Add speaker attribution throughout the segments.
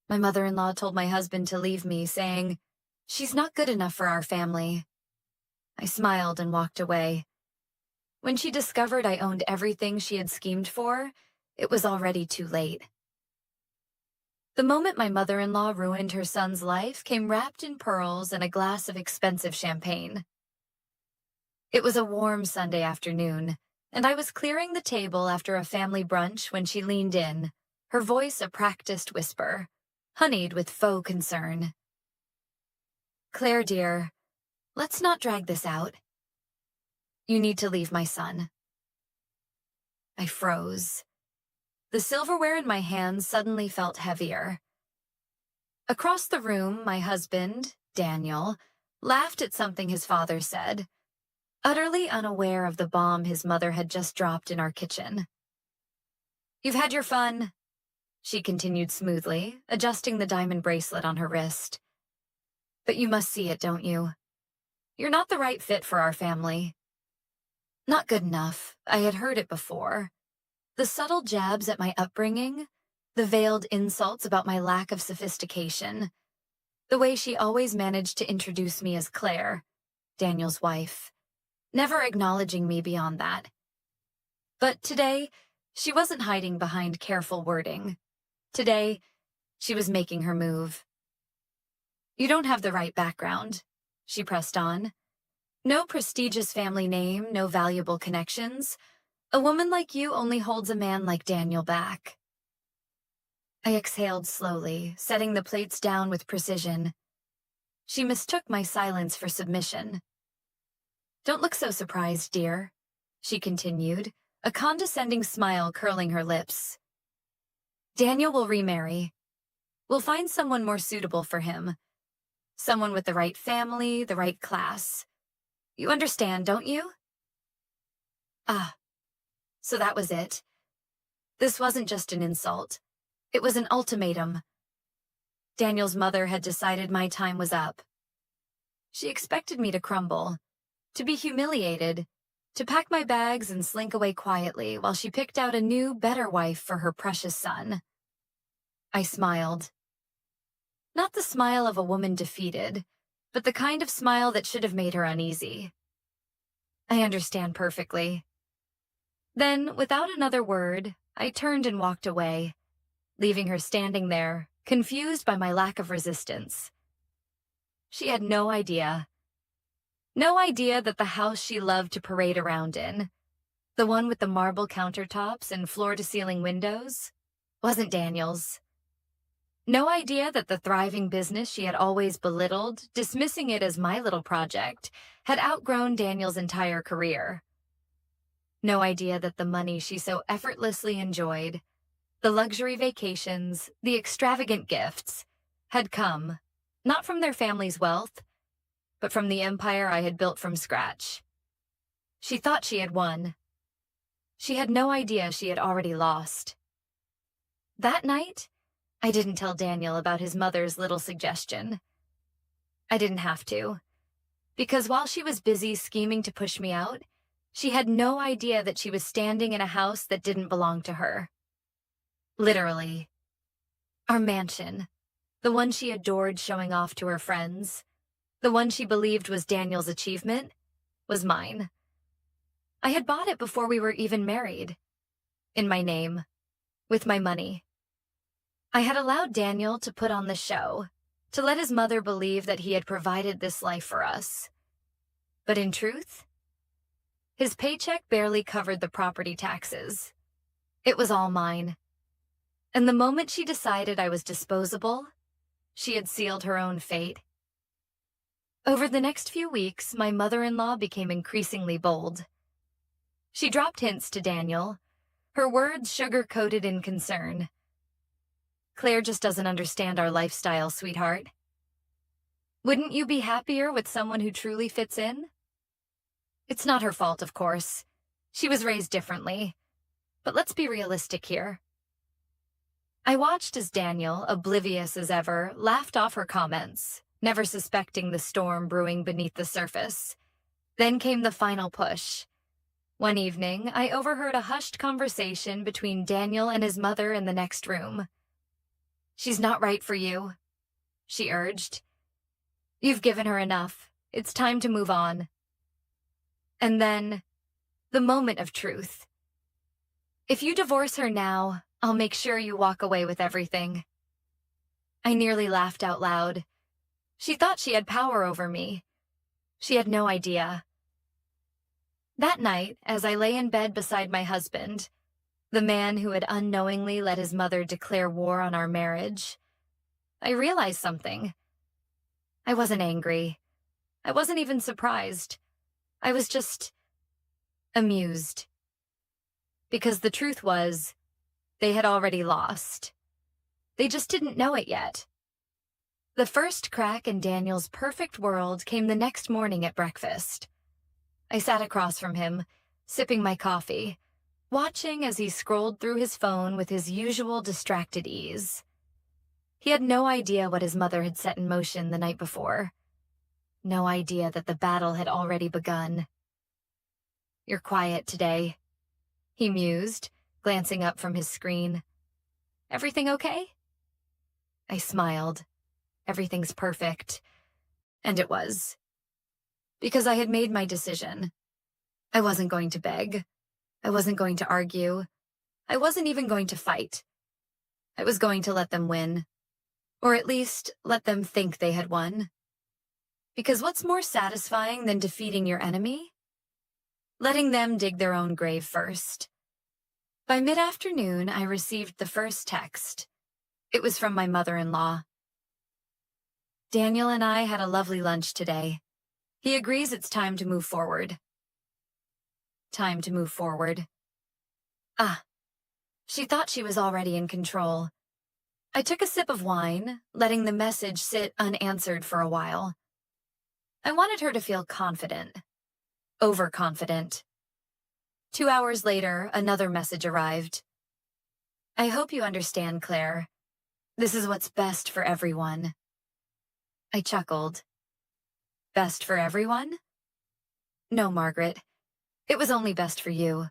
Speaker 1: My mother-in-law told my husband to leave me, saying, "She's not good enough for our family." I smiled and walked away. When she discovered I owned everything she had schemed for, it was already too late. The moment my mother-in-law ruined her son's life came wrapped in pearls and a glass of expensive champagne. It was a warm Sunday afternoon, and I was clearing the table after a family brunch when she leaned in, her voice a practiced whisper, honeyed with faux concern. "Claire, dear, let's not drag this out. You need to leave my son." I froze. The silverware in my hands suddenly felt heavier. Across the room, my husband, Daniel, laughed at something his father said, utterly unaware of the bomb his mother had just dropped in our kitchen. "You've had your fun," she continued smoothly, adjusting the diamond bracelet on her wrist. "But you must see it, don't you? You're not the right fit for our family." Not good enough. I had heard it before. The subtle jabs at my upbringing, the veiled insults about my lack of sophistication, the way she always managed to introduce me as Claire, Daniel's wife, never acknowledging me beyond that. But today, she wasn't hiding behind careful wording. Today, she was making her move. "You don't have the right background," she pressed on. "No prestigious family name, no valuable connections. A woman like you only holds a man like Daniel back." I exhaled slowly, setting the plates down with precision. She mistook my silence for submission. "Don't look so surprised, dear," she continued, a condescending smile curling her lips. "Daniel will remarry. We'll find someone more suitable for him. Someone with the right family, the right class. You understand, don't you?" Ah, so that was it. This wasn't just an insult. It was an ultimatum. Daniel's mother had decided my time was up. She expected me to crumble, to be humiliated, to pack my bags and slink away quietly while she picked out a new, better wife for her precious son. I smiled. Not the smile of a woman defeated, but the kind of smile that should have made her uneasy. "I understand perfectly." Then, without another word, I turned and walked away, leaving her standing there, confused by my lack of resistance. She had no idea. No idea that the house she loved to parade around in, the one with the marble countertops and floor-to-ceiling windows, wasn't Daniel's. No idea that the thriving business she had always belittled, dismissing it as my little project, had outgrown Daniel's entire career. No idea that the money she so effortlessly enjoyed, the luxury vacations, the extravagant gifts, had come, not from their family's wealth, but from the empire I had built from scratch. She thought she had won. She had no idea she had already lost. That night, I didn't tell Daniel about his mother's little suggestion. I didn't have to, because while she was busy scheming to push me out, she had no idea that she was standing in a house that didn't belong to her. Literally. Our mansion, the one she adored showing off to her friends, the one she believed was Daniel's achievement, was mine. I had bought it before we were even married. In my name. With my money. I had allowed Daniel to put on the show, to let his mother believe that he had provided this life for us. But in truth, his paycheck barely covered the property taxes. It was all mine. And the moment she decided I was disposable, she had sealed her own fate. Over the next few weeks, my mother-in-law became increasingly bold. She dropped hints to Daniel, her words sugar-coated in concern. "Claire just doesn't understand our lifestyle, sweetheart. Wouldn't you be happier with someone who truly fits in?" It's not her fault, of course. She was raised differently. But let's be realistic here. I watched as Daniel, oblivious as ever, laughed off her comments, never suspecting the storm brewing beneath the surface. Then came the final push. One evening, I overheard a hushed conversation between Daniel and his mother in the next room. She's not right for you, she urged. You've given her enough. It's time to move on. And then, the moment of truth. If you divorce her now, I'll make sure you walk away with everything. I nearly laughed out loud. She thought she had power over me. She had no idea. That night, as I lay in bed beside my husband, the man who had unknowingly let his mother declare war on our marriage, I realized something. I wasn't angry. I wasn't even surprised. I was just amused. Because the truth was, they had already lost. They just didn't know it yet. The first crack in Daniel's perfect world came the next morning at breakfast. I sat across from him, sipping my coffee, watching as he scrolled through his phone with his usual distracted ease. He had no idea what his mother had set in motion the night before. No idea that the battle had already begun. You're quiet today, he mused, glancing up from his screen. Everything okay? I smiled. Everything's perfect. And it was. Because I had made my decision. I wasn't going to beg. I wasn't going to argue. I wasn't even going to fight. I was going to let them win. Or at least let them think they had won. Because what's more satisfying than defeating your enemy? Letting them dig their own grave first. By mid-afternoon, I received the first text. It was from my mother-in-law. Daniel and I had a lovely lunch today. He agrees it's time to move forward. Time to move forward. Ah, she thought she was already in control. I took a sip of wine, letting the message sit unanswered for a while. I wanted her to feel confident. Overconfident. 2 hours later, another message arrived. I hope you understand, Claire. This is what's best for everyone. I chuckled. Best for everyone? No, Margaret. It was only best for you.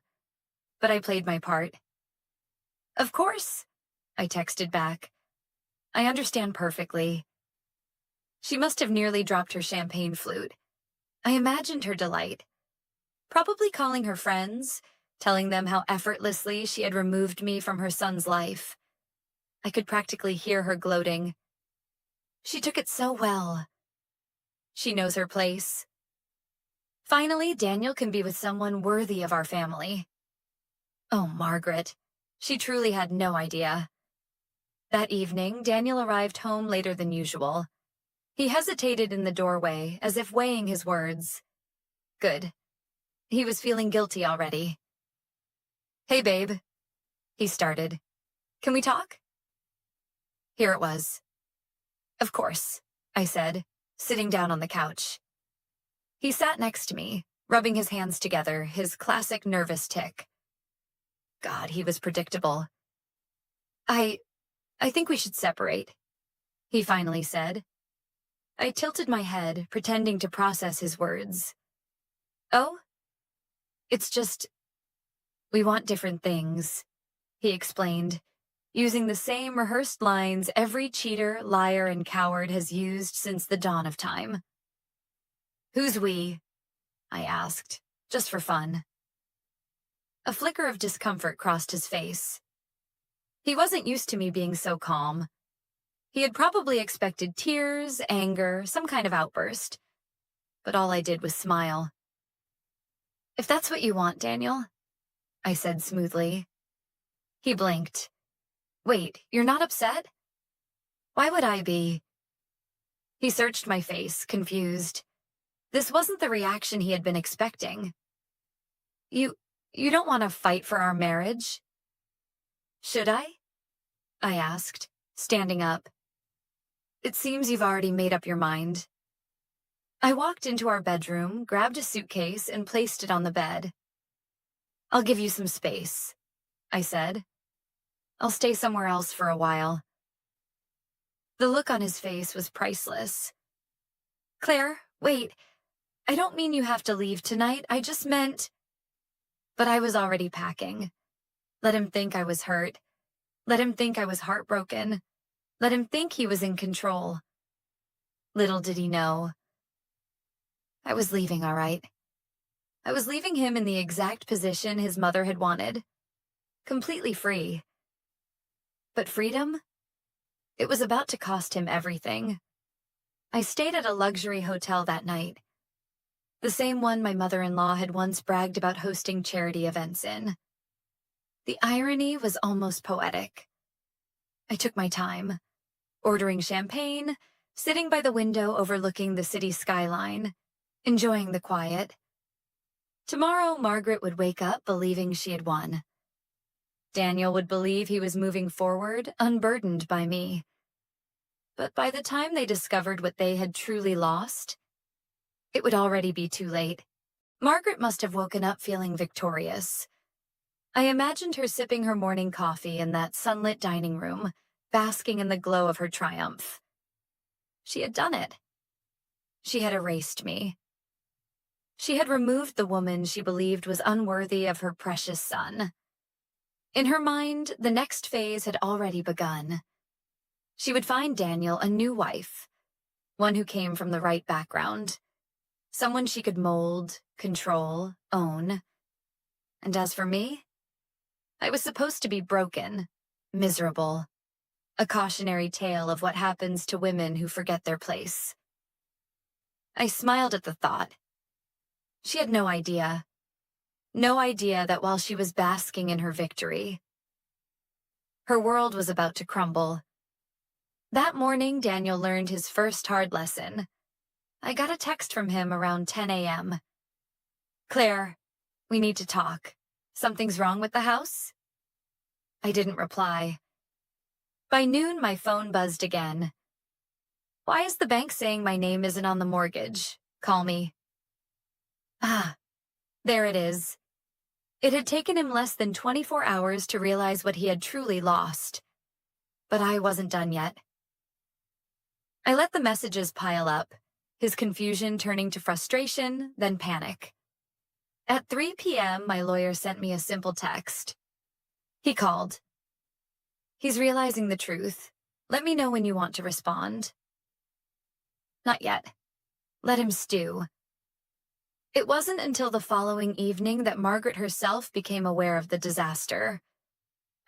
Speaker 1: But I played my part. Of course, I texted back. I understand perfectly. She must have nearly dropped her champagne flute. I imagined her delight. Probably calling her friends, telling them how effortlessly she had removed me from her son's life. I could practically hear her gloating. She took it so well. She knows her place. Finally, Daniel can be with someone worthy of our family. Oh, Margaret. She truly had no idea. That evening, Daniel arrived home later than usual. He hesitated in the doorway, as if weighing his words. Good. He was feeling guilty already. Hey, babe. He started. Can we talk? Here it was. Of course, I said, sitting down on the couch. He sat next to me, rubbing his hands together, his classic nervous tic. God, he was predictable. I think we should separate, he finally said. I tilted my head, pretending to process his words. Oh? It's just, we want different things, he explained, using the same rehearsed lines every cheater, liar, and coward has used since the dawn of time. Who's we? I asked, just for fun. A flicker of discomfort crossed his face. He wasn't used to me being so calm. He had probably expected tears, anger, some kind of outburst. But all I did was smile. If that's what you want, Daniel, I said smoothly. He blinked. Wait, you're not upset? Why would I be? He searched my face, confused. This wasn't the reaction he had been expecting. You don't want to fight for our marriage? Should I? I asked, standing up. It seems you've already made up your mind. I walked into our bedroom, grabbed a suitcase, and placed it on the bed. I'll give you some space, I said. I'll stay somewhere else for a while. The look on his face was priceless. Claire, wait. I don't mean you have to leave tonight. I just meant... But I was already packing. Let him think I was hurt. Let him think I was heartbroken. Let him think he was in control. Little did he know. I was leaving, all right. I was leaving him in the exact position his mother had wanted. Completely free. But freedom? It was about to cost him everything. I stayed at a luxury hotel that night. The same one my mother-in-law had once bragged about hosting charity events in. The irony was almost poetic. I took my time, ordering champagne, sitting by the window overlooking the city skyline, enjoying the quiet. Tomorrow, Margaret would wake up believing she had won. Daniel would believe he was moving forward, unburdened by me. But by the time they discovered what they had truly lost, it would already be too late. Margaret must have woken up feeling victorious. I imagined her sipping her morning coffee in that sunlit dining room, basking in the glow of her triumph. She had done it. She had erased me. She had removed the woman she believed was unworthy of her precious son. In her mind, the next phase had already begun. She would find Daniel a new wife, one who came from the right background, someone she could mold, control, own. And as for me, I was supposed to be broken, miserable, a cautionary tale of what happens to women who forget their place. I smiled at the thought. She had no idea that while she was basking in her victory, her world was about to crumble. That morning, Daniel learned his first hard lesson. I got a text from him around 10 a.m. "Claire, we need to talk. Something's wrong with the house?" I didn't reply. By noon, my phone buzzed again. "Why is the bank saying my name isn't on the mortgage? Call me." Ah, there it is. It had taken him less than 24 hours to realize what he had truly lost. But I wasn't done yet. I let the messages pile up, his confusion turning to frustration, then panic. At 3 p.m., my lawyer sent me a simple text. He called. "He's realizing the truth. Let me know when you want to respond." Not yet. Let him stew. It wasn't until the following evening that Margaret herself became aware of the disaster.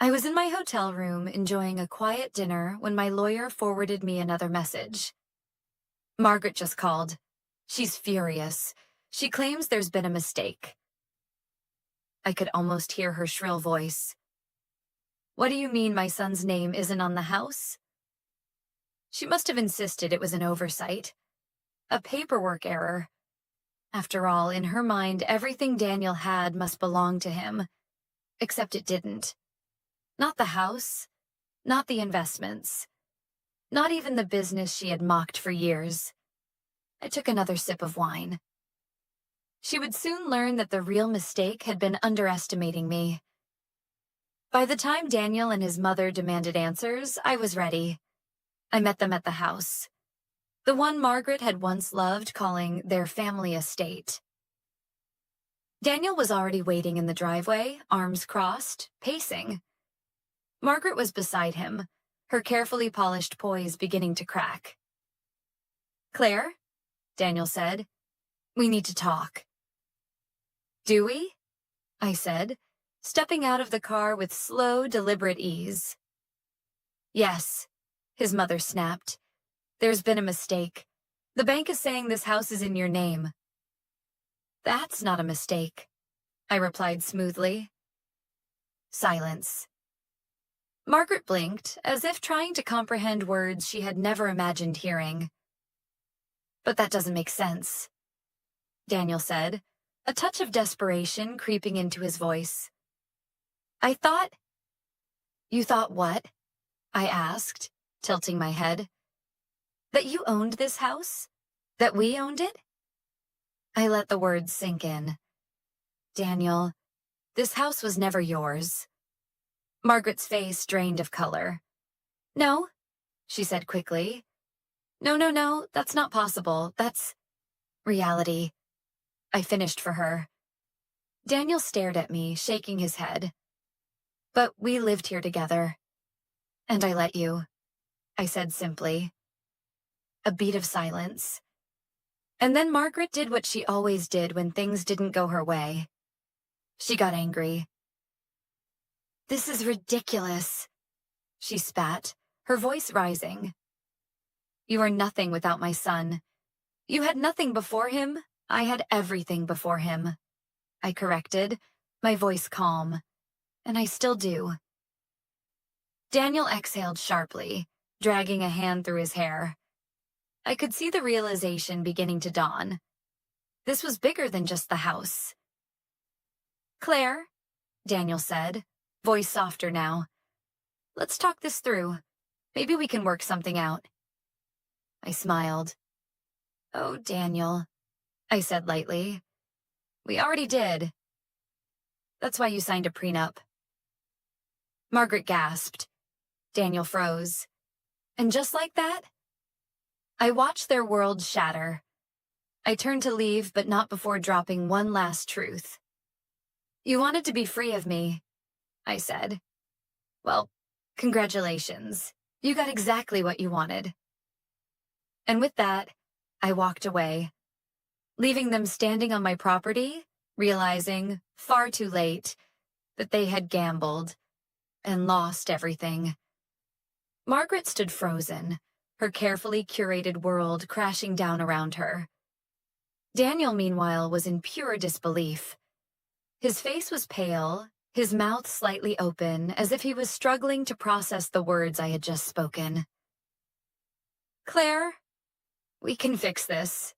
Speaker 1: I was in my hotel room enjoying a quiet dinner when my lawyer forwarded me another message. "Margaret just called. She's furious. She claims there's been a mistake." I could almost hear her shrill voice. "What do you mean my son's name isn't on the house?" She must have insisted it was an oversight. A paperwork error. After all, in her mind, everything Daniel had must belong to him. Except it didn't. Not the house, not the investments, not even the business she had mocked for years. I took another sip of wine. She would soon learn that the real mistake had been underestimating me. By the time Daniel and his mother demanded answers, I was ready. I met them at the house. The one Margaret had once loved calling their family estate. Daniel was already waiting in the driveway, arms crossed, pacing. Margaret was beside him, her carefully polished poise beginning to crack. "Claire," Daniel said, "we need to talk." "Do we?" I said, stepping out of the car with slow, deliberate ease. "Yes," his mother snapped. "There's been a mistake. The bank is saying this house is in your name." "That's not a mistake," I replied smoothly. Silence. Margaret blinked, as if trying to comprehend words she had never imagined hearing. "But that doesn't make sense," Daniel said, a touch of desperation creeping into his voice. "I thought—" "You thought what?" I asked, tilting my head. "That you owned this house? That we owned it?" I let the words sink in. "Daniel, this house was never yours." Margaret's face drained of color. "No," she said quickly. No, that's not possible. That's reality." I finished for her. Daniel stared at me, shaking his head. "But we lived here together. And I let you. I said simply. A beat of silence. And then Margaret did what she always did when things didn't go her way. She got angry. "This is ridiculous," she spat, her voice rising. "You are nothing without my son. You had nothing before him. I had everything before him," I corrected, my voice calm. And I still do. Daniel exhaled sharply, dragging a hand through his hair. I could see the realization beginning to dawn. This was bigger than just the house. "Claire," Daniel said, voice softer now. "Let's talk this through. Maybe we can work something out." I smiled. "Oh, Daniel," I said lightly. "We already did. That's why you signed a prenup." Margaret gasped. Daniel froze. And just like that, I watched their world shatter. I turned to leave, but not before dropping one last truth. "You wanted to be free of me," I said. "Well, congratulations. You got exactly what you wanted." And with that, I walked away, leaving them standing on my property, realizing, far too late, that they had gambled and lost everything. Margaret stood frozen, her carefully curated world crashing down around her. Daniel, meanwhile, was in pure disbelief. His face was pale, his mouth slightly open, as if he was struggling to process the words I had just spoken. "Claire, we can fix this,"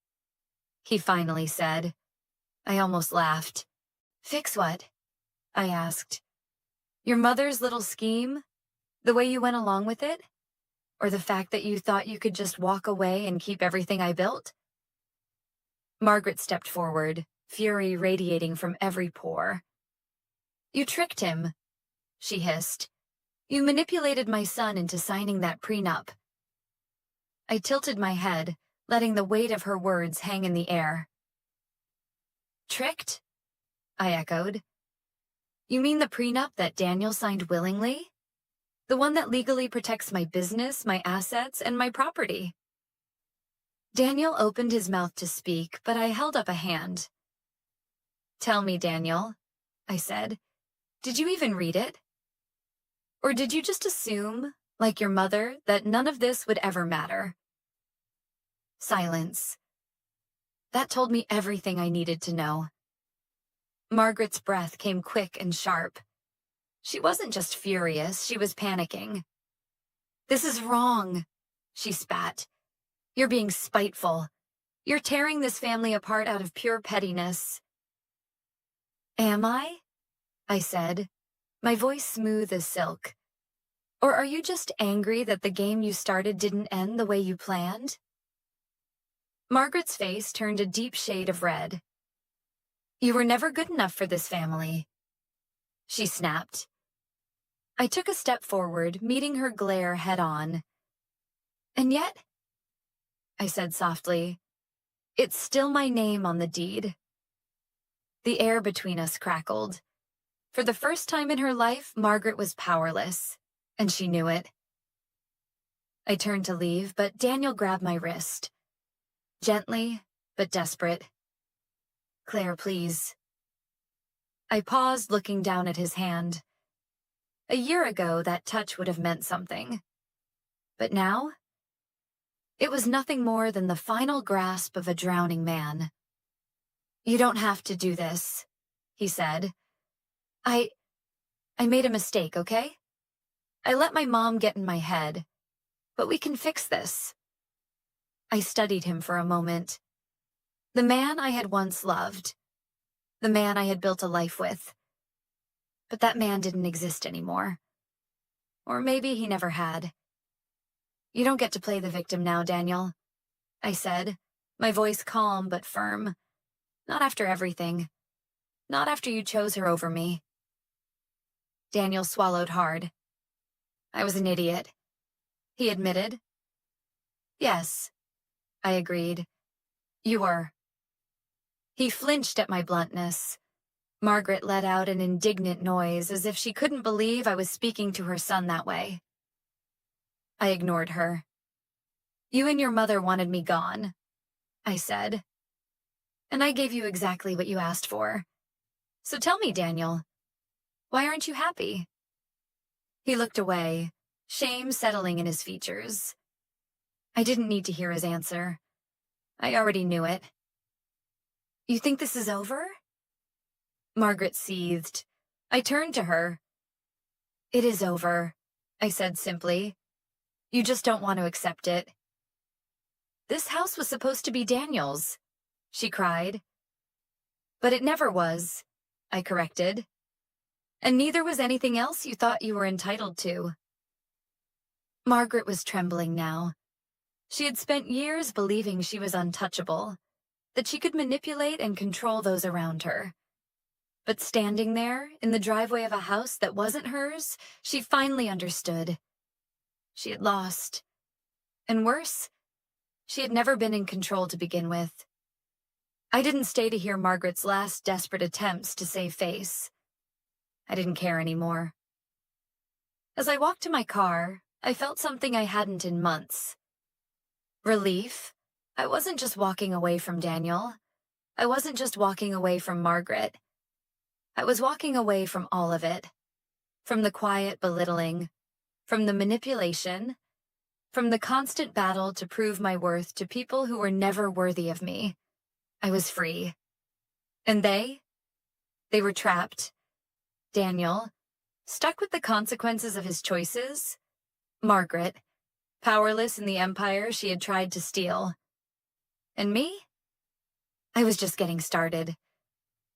Speaker 1: he finally said. I almost laughed. "Fix what?" I asked. "Your mother's little scheme? The way you went along with it? Or the fact that you thought you could just walk away and keep everything I built?" Margaret stepped forward, fury radiating from every pore. "You tricked him," she hissed. "You manipulated my son into signing that prenup." I tilted my head, letting the weight of her words hang in the air. "Tricked?" I echoed. "You mean the prenup that Daniel signed willingly? The one that legally protects my business, my assets, and my property?" Daniel opened his mouth to speak, but I held up a hand. "Tell me, Daniel," I said, "did you even read it? Or did you just assume, like your mother, that none of this would ever matter?" Silence. That told me everything I needed to know. Margaret's breath came quick and sharp. She wasn't just furious, she was panicking. "This is wrong," she spat. "You're being spiteful. You're tearing this family apart out of pure pettiness." "Am I?" I said, my voice smooth as silk. "Or are you just angry that the game you started didn't end the way you planned?" Margaret's face turned a deep shade of red. "You were never good enough for this family," she snapped. I took a step forward, meeting her glare head-on. "And yet," I said softly, "it's still my name on the deed." The air between us crackled. For the first time in her life, Margaret was powerless, and she knew it. I turned to leave, but Daniel grabbed my wrist. Gently, but desperate. "Claire, please." I paused, looking down at his hand. A year ago, that touch would have meant something. But now, it was nothing more than the final grasp of a drowning man. "You don't have to do this," he said. I made a mistake, okay? I let my mom get in my head, but we can fix this." I studied him for a moment. The man I had once loved. The man I had built a life with. But that man didn't exist anymore. Or maybe he never had. "You don't get to play the victim now, Daniel," I said, my voice calm but firm. "Not after everything. Not after you chose her over me." Daniel swallowed hard. "I was an idiot," he admitted. "Yes," I agreed. "You were." He flinched at my bluntness. Margaret let out an indignant noise, as if she couldn't believe I was speaking to her son that way. I ignored her. You and your mother wanted me gone, I said. And I gave you exactly what you asked for. So tell me, Daniel, why aren't you happy? He looked away, shame settling in his features. I didn't need to hear his answer. I already knew it. You think this is over? Margaret seethed. I turned to her. It is over, I said simply. You just don't want to accept it. This house was supposed to be Daniel's, she cried. But it never was, I corrected. And neither was anything else you thought you were entitled to. Margaret was trembling now. She had spent years believing she was untouchable, that she could manipulate and control those around her. But standing there, in the driveway of a house that wasn't hers, she finally understood. She had lost. And worse, she had never been in control to begin with. I didn't stay to hear Margaret's last desperate attempts to save face. I didn't care anymore. As I walked to my car, I felt something I hadn't in months. Relief. I wasn't just walking away from Daniel. I wasn't just walking away from Margaret. I was walking away from all of it. From the quiet belittling, from the manipulation, from the constant battle to prove my worth to people who were never worthy of me. I was free. And they were trapped. Daniel, stuck with the consequences of his choices. Margaret, powerless in the empire she had tried to steal. And me? I was just getting started.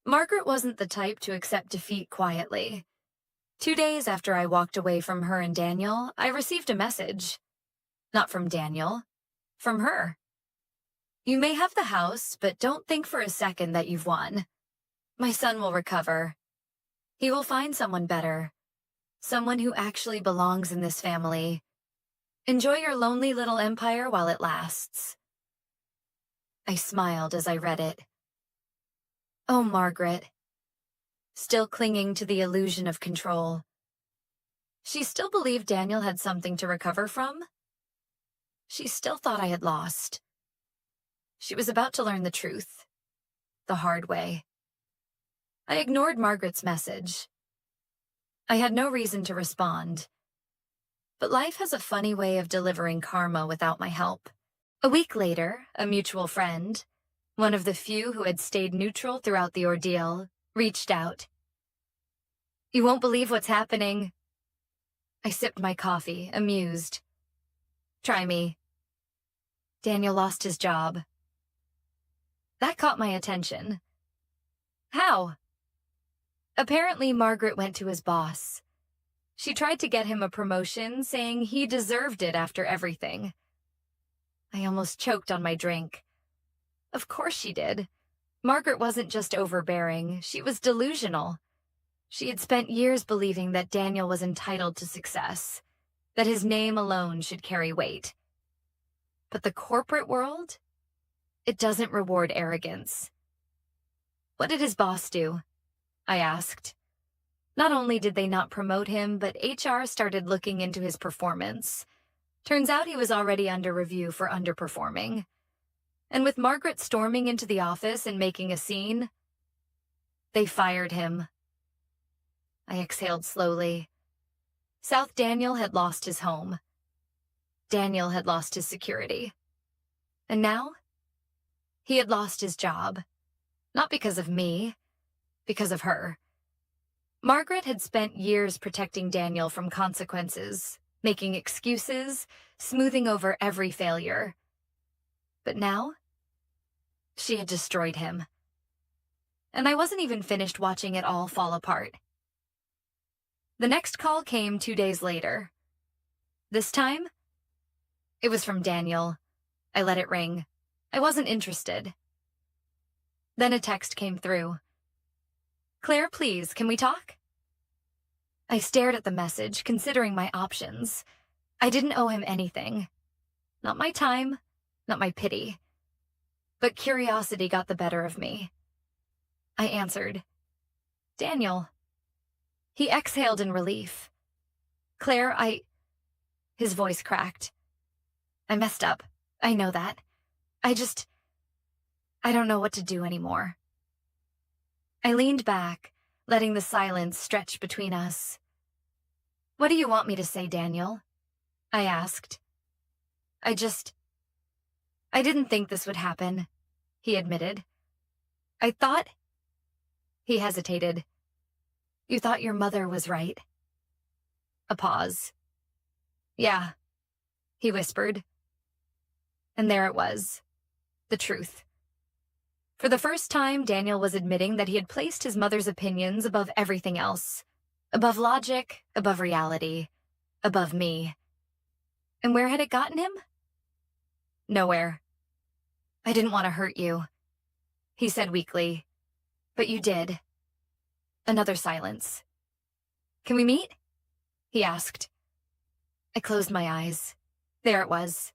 Speaker 1: Margaret wasn't the type to accept defeat quietly. 2 days after I walked away from her and Daniel, I received a message. Not from Daniel, from her. You may have the house, but don't think for a second that you've won. My son will recover. He will find someone better. Someone who actually belongs in this family. Enjoy your lonely little empire while it lasts. I smiled as I read it. Oh, Margaret. Still clinging to the illusion of control. She still believed Daniel had something to recover from. She still thought I had lost. She was about to learn the truth. The hard way. I ignored Margaret's message. I had no reason to respond. But life has a funny way of delivering karma without my help. A week later, a mutual friend, one of the few who had stayed neutral throughout the ordeal, reached out. You won't believe what's happening. I sipped my coffee, amused. Try me. Daniel lost his job. That caught my attention. How? Apparently, Margaret went to his boss. She tried to get him a promotion, saying he deserved it after everything. I almost choked on my drink. Of course she did. Margaret wasn't just overbearing, she was delusional. She had spent years believing that Daniel was entitled to success, that his name alone should carry weight. But the corporate world? It doesn't reward arrogance. What did his boss do? I asked. Not only did they not promote him, but HR started looking into his performance. Turns out he was already under review for underperforming. And with Margaret storming into the office and making a scene, they fired him. I exhaled slowly. South Daniel had lost his home. Daniel had lost his security. And now, he had lost his job. Not because of me, because of her. Margaret had spent years protecting Daniel from consequences, making excuses, smoothing over every failure. But now, she had destroyed him. And I wasn't even finished watching it all fall apart. The next call came 2 days later. This time, it was from Daniel. I let it ring. I wasn't interested. Then a text came through. Claire, please, can we talk? I stared at the message, considering my options. I didn't owe him anything. Not my time, not my pity. But curiosity got the better of me. I answered. Daniel. He exhaled in relief. Claire, His voice cracked. I messed up. I know that. I don't know what to do anymore. I leaned back, letting the silence stretch between us. What do you want me to say, Daniel? I asked. I didn't think this would happen, he admitted. I thought... He hesitated. You thought your mother was right. A pause. Yeah, he whispered. And there it was. The truth. For the first time, Daniel was admitting that he had placed his mother's opinions above everything else. Above logic, above reality, above me. And where had it gotten him? Nowhere. I didn't want to hurt you, he said weakly. But you did. Another silence. Can we meet? He asked. I closed my eyes. There it was.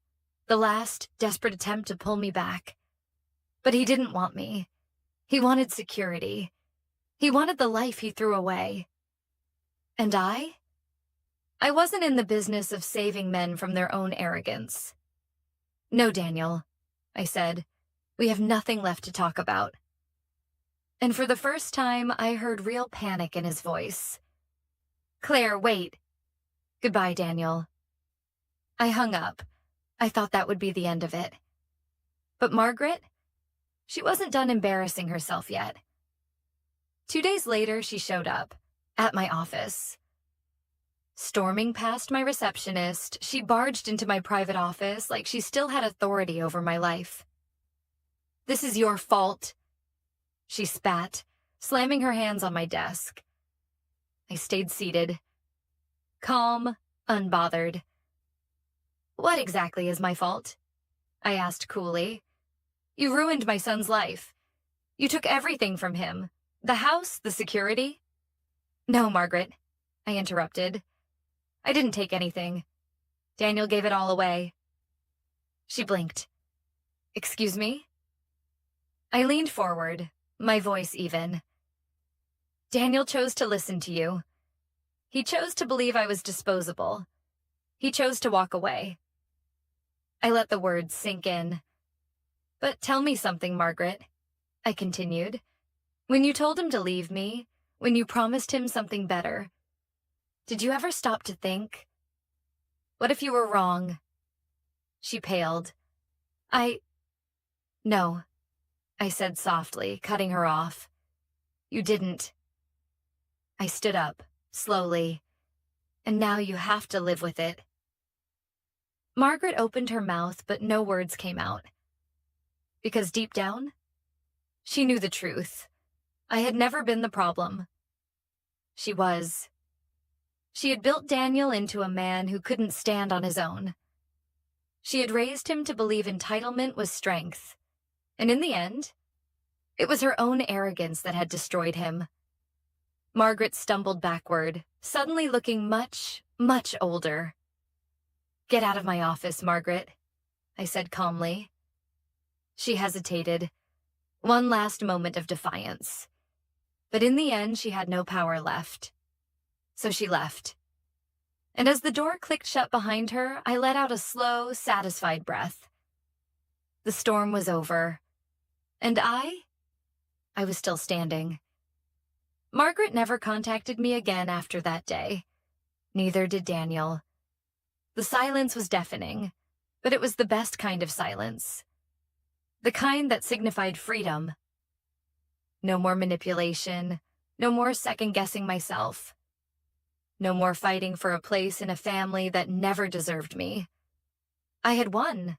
Speaker 1: The last, desperate attempt to pull me back. But he didn't want me. He wanted security. He wanted the life he threw away. And I wasn't in the business of saving men from their own arrogance. No, Daniel, I said. We have nothing left to talk about. And for the first time, I heard real panic in his voice. Claire, wait. Goodbye, Daniel. I hung up. I thought that would be the end of it. But Margaret? She wasn't done embarrassing herself yet. 2 days later, she showed up, at my office. Storming past my receptionist, she barged into my private office like she still had authority over my life. This is your fault, she spat, slamming her hands on my desk. I stayed seated, calm, unbothered. What exactly is my fault? I asked coolly. You ruined my son's life. You took everything from him. The house, the security. No, Margaret, I interrupted. I didn't take anything. Daniel gave it all away. She blinked. Excuse me? I leaned forward, my voice even. Daniel chose to listen to you. He chose to believe I was disposable. He chose to walk away. I let the words sink in. But tell me something, Margaret, I continued. When you told him to leave me, when you promised him something better, did you ever stop to think? What if you were wrong? She paled. No, I said softly, cutting her off. You didn't. I stood up, slowly. And now you have to live with it. Margaret opened her mouth, but no words came out. Because deep down, she knew the truth. I had never been the problem. She was. She had built Daniel into a man who couldn't stand on his own. She had raised him to believe entitlement was strength. And in the end, it was her own arrogance that had destroyed him. Margaret stumbled backward, suddenly looking much, much older. Get out of my office, Margaret, I said calmly. She hesitated. One last moment of defiance. But in the end, she had no power left. So she left. And as the door clicked shut behind her, I let out a slow, satisfied breath. The storm was over. And I was still standing. Margaret never contacted me again after that day. Neither did Daniel. The silence was deafening, but it was the best kind of silence. The kind that signified freedom. No more manipulation, no more second-guessing myself. No more fighting for a place in a family that never deserved me. I had won.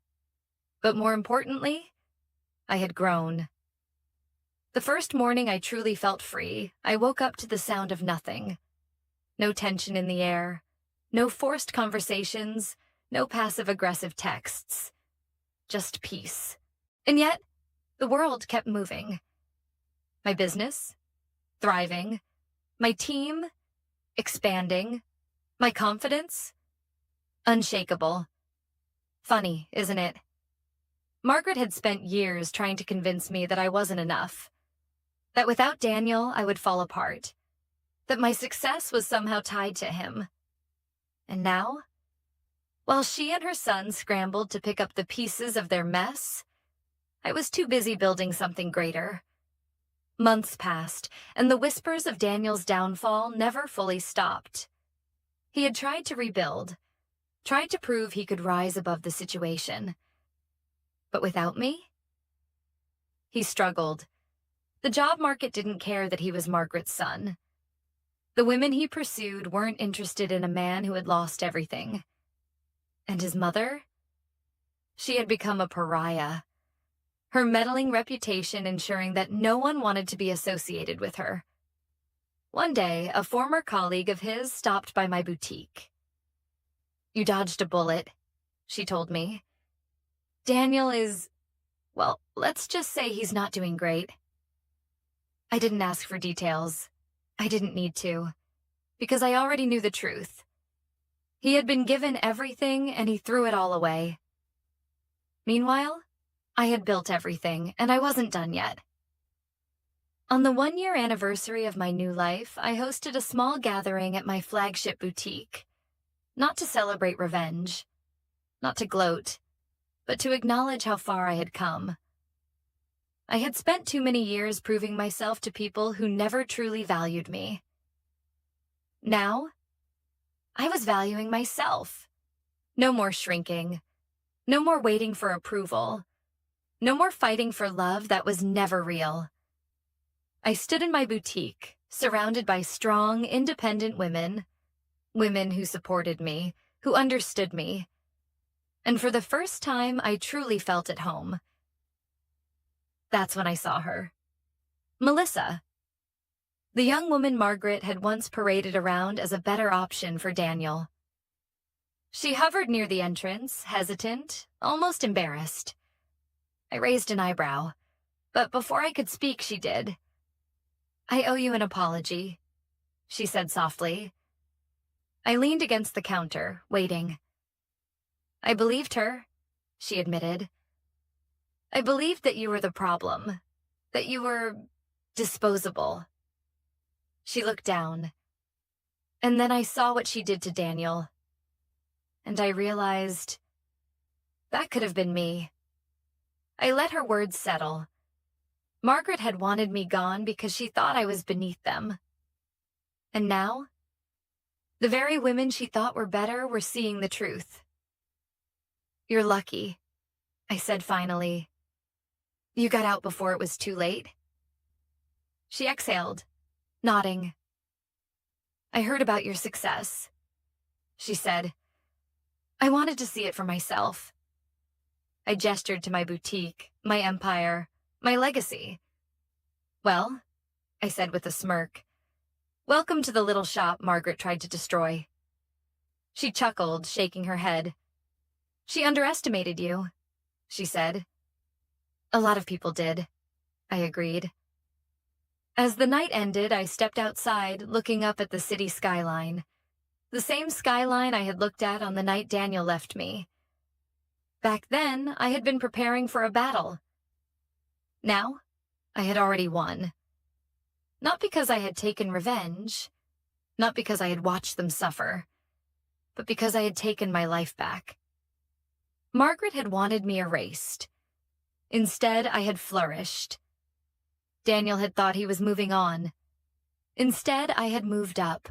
Speaker 1: But more importantly, I had grown. The first morning I truly felt free, I woke up to the sound of nothing. No tension in the air. No forced conversations, no passive-aggressive texts. Just peace. And yet, the world kept moving. My business, thriving. My team, expanding. My confidence, unshakable. Funny, isn't it? Margaret had spent years trying to convince me that I wasn't enough. That without Daniel, I would fall apart. That my success was somehow tied to him. And now, While she and her son scrambled to pick up the pieces of their mess, I was too busy building something greater. Months passed, and the whispers of Daniel's downfall never fully stopped. He had tried to rebuild, tried to prove he could rise above the situation. But without me? He struggled. The job market didn't care that he was Margaret's son. The women he pursued weren't interested in a man who had lost everything. And his mother? She had become a pariah, her meddling reputation ensuring that no one wanted to be associated with her. One day, a former colleague of his stopped by my boutique. "You dodged a bullet," she told me. "Daniel is, well, let's just say he's not doing great." I didn't ask for details. I didn't need to, because I already knew the truth. He had been given everything, and he threw it all away. Meanwhile, I had built everything, and I wasn't done yet. On the 1-year anniversary of my new life, I hosted a small gathering at my flagship boutique. Not to celebrate revenge, not to gloat, but to acknowledge how far I had come. I had spent too many years proving myself to people who never truly valued me. Now, I was valuing myself. No more shrinking. No more waiting for approval. No more fighting for love that was never real. I stood in my boutique, surrounded by strong, independent women. Women who supported me, who understood me. And for the first time, I truly felt at home. That's when I saw her. Melissa. The young woman Margaret had once paraded around as a better option for Daniel. She hovered near the entrance, hesitant, almost embarrassed. I raised an eyebrow, but before I could speak, she did. "I owe you an apology," she said softly. I leaned against the counter, waiting. "I believed her," she admitted. "I believed that you were the problem, that you were disposable." She looked down, and then I saw what she did to Daniel. And I realized that could have been me. I let her words settle. Margaret had wanted me gone because she thought I was beneath them. And now, the very women she thought were better were seeing the truth. "You're lucky," I said finally. "You got out before it was too late." She exhaled, nodding. "I heard about your success," she said. "I wanted to see it for myself." I gestured to my boutique, my empire, my legacy. "Well," I said with a smirk, "welcome to the little shop Margaret tried to destroy." She chuckled, shaking her head. "She underestimated you," she said. "A lot of people did," I agreed. As the night ended, I stepped outside, looking up at the city skyline. The same skyline I had looked at on the night Daniel left me. Back then, I had been preparing for a battle. Now, I had already won. Not because I had taken revenge, not because I had watched them suffer, but because I had taken my life back. Margaret had wanted me erased. Instead, I had flourished. Daniel had thought he was moving on. Instead, I had moved up.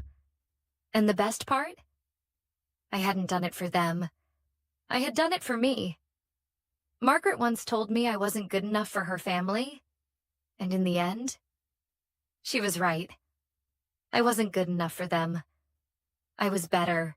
Speaker 1: And the best part? I hadn't done it for them. I had done it for me. Margaret once told me I wasn't good enough for her family. And in the end, she was right. I wasn't good enough for them. I was better.